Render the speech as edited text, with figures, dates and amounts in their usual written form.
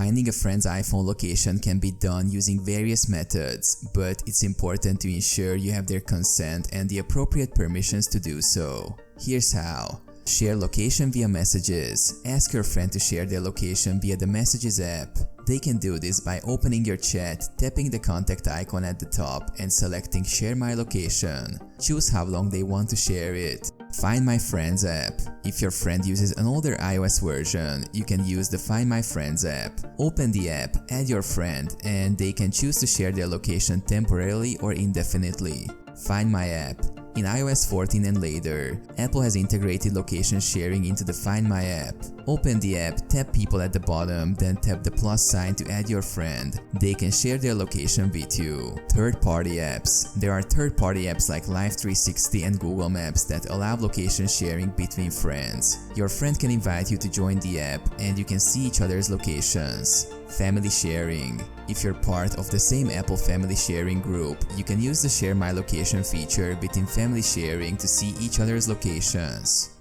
Finding a friend's iPhone location can be done using various methods, but it's important to ensure you have their consent and the appropriate permissions to do so. Here's how. Share location via messages. Ask your friend to share their location via the Messages app. They can do this by opening your chat, tapping the contact icon at the top and selecting Share My Location. Choose how long they want to share it. Find My Friends app. If your friend uses an older iOS version, you can use the Find My Friends app. Open the app, add your friend, and they can choose to share their location temporarily or indefinitely. Find My app. In iOS 14 and later, Apple has integrated location sharing into the Find My app. Open the app, tap people at the bottom, then tap the plus sign to add your friend. They can share their location with you. Third-party apps. There are third-party apps like Live 360 and Google Maps that allow location sharing between friends. Your friend can invite you to join the app and you can see each other's locations. Family sharing. If you're part of the same Apple family sharing group, you can use the Share My Location feature within family sharing to see each other's locations.